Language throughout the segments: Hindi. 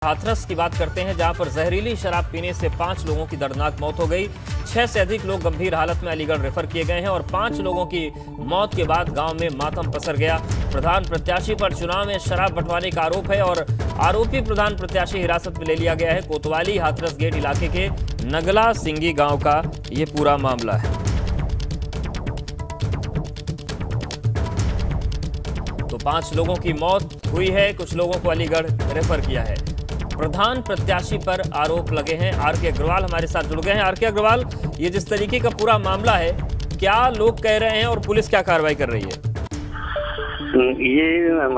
हाथरस की बात करते हैं, जहां पर जहरीली शराब पीने से 5 लोगों की दर्दनाक मौत हो गई। 6 से अधिक लोग गंभीर हालत में अलीगढ़ रेफर किए गए हैं और 5 लोगों की मौत के बाद गांव में मातम पसर गया। प्रधान प्रत्याशी पर चुनाव में शराब बंटवाने का आरोप है और आरोपी प्रधान प्रत्याशी हिरासत में ले लिया गया है। कोतवाली हाथरस गेट इलाके के नगला सिंगी गाँव का ये पूरा मामला है। तो 5 लोगों की मौत हुई है, कुछ लोगों को अलीगढ़ रेफर किया है। प्रधान प्रत्याशी पर आरोप लगे हैं। आर.के. अग्रवाल हमारे साथ जुड़ गए हैं। आर.के. अग्रवाल, ये जिस तरीके का पूरा मामला है, क्या लोग कह रहे हैं और पुलिस क्या कार्रवाई कर रही है? ये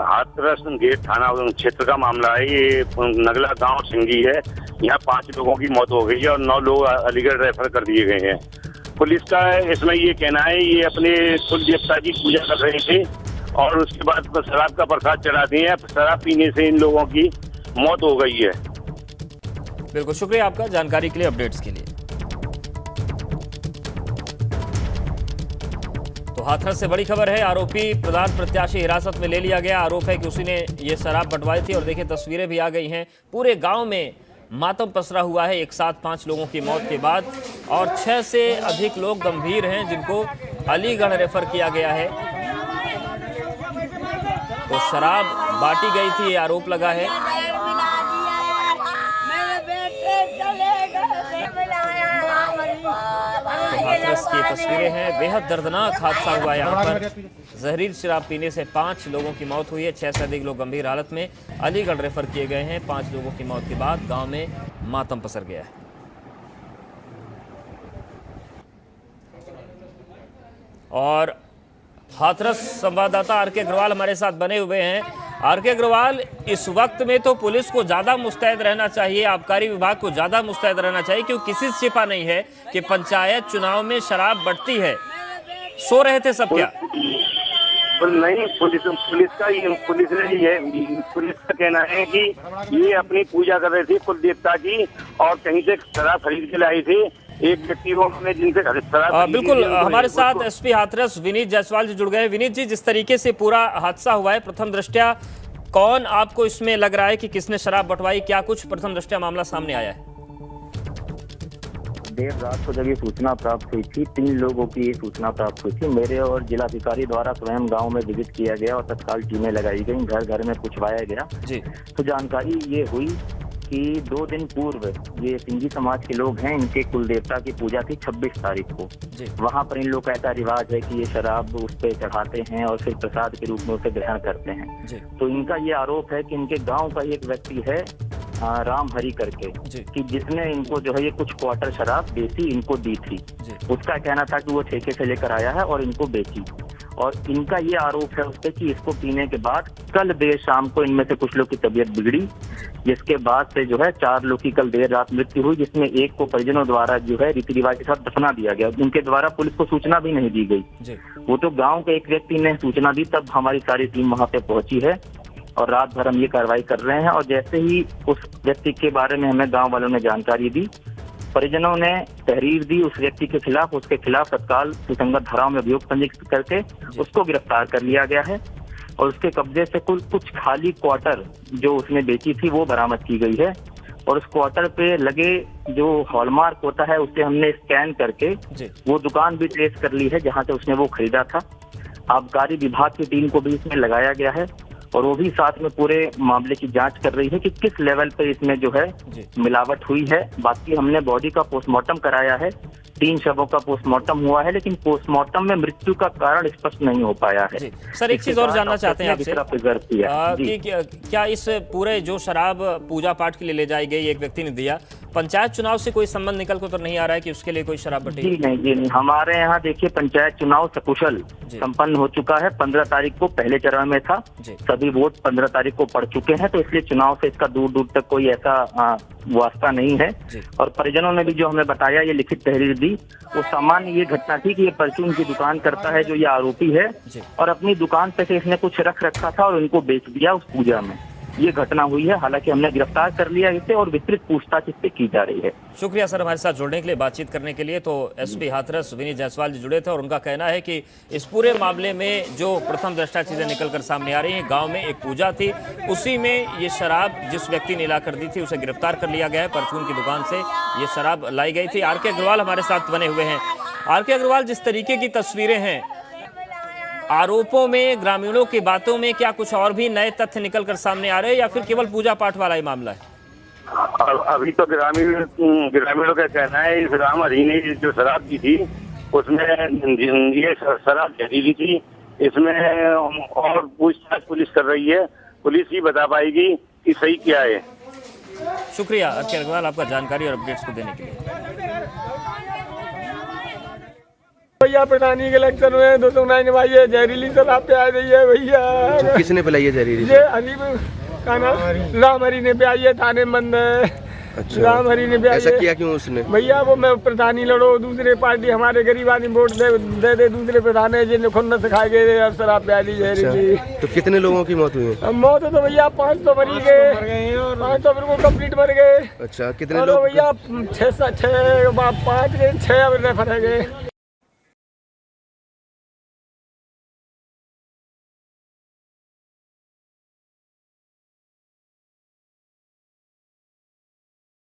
हाथरस गेट थाना क्षेत्र का मामला है। ये नगला गांव सिंगी है। यहाँ 5 लोगों की मौत हो गई है और 9 लोग अलीगढ़ रेफर कर दिए गए हैं। पुलिस का इसमें ये कहना है, ये अपने कुल देवता की पूजा कर रहे थे और उसके बाद शराब का प्रसाद चढ़ाते हैं। शराब पीने से इन लोगों की मौत हो गई है। बिल्कुल, शुक्रिया आपका जानकारी के लिए, अपडेट्स के लिए। तो हाथरस से बड़ी खबर है, आरोपी प्रधान प्रत्याशी हिरासत में ले लिया गया। आरोप है कि उसी ने ये शराब बंटवाई थी और देखिए तस्वीरें भी आ गई हैं। पूरे गांव में मातम पसरा हुआ है एक साथ 5 लोगों की मौत के बाद और 6 से अधिक लोग गंभीर हैं जिनको अलीगढ़ रेफर किया गया है। तो शराब बांटी गई थी, ये आरोप लगा है। तो हाथरस की तस्वीरें हैं, बेहद दर्दनाक हादसा हुआ यहाँ पर। जहरीली शराब पीने से 5 लोगों की मौत हुई है, 6 से अधिक लोग गंभीर हालत में अलीगढ़ रेफर किए गए हैं। 5 लोगों की मौत के बाद गांव में मातम पसर गया है। और हाथरस संवाददाता आर.के. अग्रवाल हमारे साथ बने हुए हैं। आर.के. अग्रवाल, इस वक्त में तो पुलिस को ज्यादा मुस्तैद रहना चाहिए, आबकारी विभाग को ज्यादा मुस्तैद रहना चाहिए, क्योंकि किसी से छिपा नहीं है कि पंचायत चुनाव में शराब बढ़ती है। सो रहे थे सब क्या? नहीं, पुलिस ने ये पुलिस का कहना है कि ये अपनी पूजा कर रहे थे कुल देवता की और कहीं से शराब खरीद के लाई थी। एक व्यक्ति को हमने जिनसे शराब बिल्कुल, हमारे साथ एसपी हाथरस विनीत जायसवाल जी जुड़ गए। विनीत जी, जिस तरीके से पूरा हादसा हुआ है, प्रथम दृष्टया कौन आपको इसमें लग रहा है कि किसने शराब बंटवाई? क्या कुछ प्रथम दृष्टया मामला सामने आया है? देर रात को जब ये सूचना प्राप्त हुई थी, 3 लोगों की ये सूचना प्राप्त हुई थी। मेरे और जिलाधिकारी द्वारा स्वयं गांव में विजिट किया गया और तत्काल टीमें लगाई गई, घर घर में पूछवाया गया जी। तो जानकारी ये हुई कि 2 दिन पूर्व ये सिंगी समाज के लोग हैं, इनके कुल देवता की पूजा थी 26 तारीख को। वहां पर इन लोग का ऐसा रिवाज है कि ये शराब उस पे चढ़ाते हैं और फिर प्रसाद के रूप में उसे ग्रहण करते हैं। तो इनका ये आरोप है कि इनके गांव का एक व्यक्ति है राम हरी करके, कि जिसने इनको जो है ये कुछ क्वार्टर शराब देसी इनको दी थी। उसका कहना था कि वो ठेके से लेकर आया है और इनको बेची। और इनका ये आरोप है उसपे कि इसको पीने के बाद कल देर शाम को इनमें से कुछ लोग की तबीयत बिगड़ी, जिसके बाद से जो है 4 लोग की कल देर रात मृत्यु हुई, जिसमें एक को परिजनों द्वारा जो है रीति रिवाज के साथ दफना दिया गया। उनके द्वारा पुलिस को सूचना भी नहीं दी गई। वो तो गाँव के एक व्यक्ति ने सूचना दी, तब हमारी सारी टीम वहाँ पे पहुंची है और रात भर हम ये कार्रवाई कर रहे हैं। और जैसे ही उस व्यक्ति के बारे में हमें गांव वालों ने जानकारी दी, परिजनों ने तहरीर दी उस व्यक्ति के खिलाफ, उसके खिलाफ तत्काल सुसंगत धाराओं में अभियोग पंजीकृत करके उसको गिरफ्तार कर लिया गया है और उसके कब्जे से कुछ खाली क्वार्टर जो उसने बेची थी वो बरामद की गई है। और उस क्वार्टर पे लगे जो हॉलमार्क होता है उसे हमने स्कैन करके वो दुकान भी ट्रेस कर ली है जहाँ से उसने वो खरीदा था। आबकारी विभाग की टीम को भी इसमें लगाया गया है और वो भी साथ में पूरे मामले की जांच कर रही है कि किस लेवल पे इसमें जो है मिलावट हुई है। बाकी हमने बॉडी का पोस्टमार्टम कराया है, 3 शवों का पोस्टमार्टम हुआ है, लेकिन पोस्टमार्टम में मृत्यु का कारण स्पष्ट नहीं हो पाया है। सर, एक चीज और जानना चाहते हैं आपसे कि क्या इस पूरे जो शराब पूजा पाठ के लिए ले जाई गई एक व्यक्ति ने दिया, पंचायत चुनाव से कोई संबंध निकल को तो नहीं आ रहा है कि उसके लिए कोई शराब बटी? जी नहीं, हमारे यहाँ देखिए पंचायत चुनाव सकुशल संपन्न हो चुका है। 15 तारीख को पहले चरण में था, सभी वोट 15 तारीख को पड़ चुके हैं, तो इसलिए चुनाव से इसका दूर दूर तक कोई ऐसा वास्ता नहीं है। और परिजनों ने भी जो हमें बताया, ये लिखित तहरीर दी, वो सामान्य ये घटना थी कि ये परचून की दुकान करता है जो ये आरोपी है और अपनी दुकान पे से इसने कुछ रख रखा था और उनको बेच दिया उस पूजा में। ये घटना हुई है। हालांकि हमने गिरफ्तार कर लिया इसे और विस्तृत पूछताछ इससे की जा रही है। शुक्रिया सर हमारे साथ जुड़ने के लिए, बातचीत करने के लिए। तो एसपी हाथरस विनीत जायसवाल जी जुड़े थे और उनका कहना है कि इस पूरे मामले में जो प्रथम दृष्टा चीजें निकलकर सामने आ रही हैं, गांव में एक पूजा थी, उसी में ये शराब जिस व्यक्ति ने ला कर दी थी उसे गिरफ्तार कर लिया गया है। परचून की दुकान से ये शराब लाई गई थी। आर.के. अग्रवाल हमारे साथ बने हुए हैं। आर.के. अग्रवाल, जिस तरीके की तस्वीरें हैं, आरोपों में, ग्रामीणों की बातों में क्या कुछ और भी नए तथ्य निकलकर सामने आ रहे हैं या फिर केवल पूजा पाठ वाला ही मामला है? अभी तो ग्रामीणों का कहना है इस राम हरी ने जो शराब दी थी उसमें ये शराब जहरीली थी। इसमें और पूछताछ पुलिस कर रही है, पुलिस ही बता पाएगी कि सही क्या है। शुक्रिया आर.के. अग्रवाल आपका जानकारी और अपडेट्स को देने के लिए। भैया प्रधानी के इलेक्शन में 209 भाई जहरीली शराब पे आ रही है भैया। किसने पिलाई है जहरीली? ये हरी का नाम राम हरी ने पिलाई है, थाने में बंद है। अच्छा, राम हरी ने पिलाई। ऐसा किया क्यों उसने? भैया वो मैं प्रधानी लड़ो, दूसरे पार्टी हमारे गरीब आदमी वोट दे दूसरे प्रधान है जिन्हें खुन्नस खा गए शराब पिलाई जहरीली। तो कितने लोगों की मौत हुई है? मौत तो भैया 5 तो मरी गए, 5 तो बिल्कुल कंप्लीट मर गए। अच्छा, कितने लोग? भैया 6 5 6 रेफर है गए।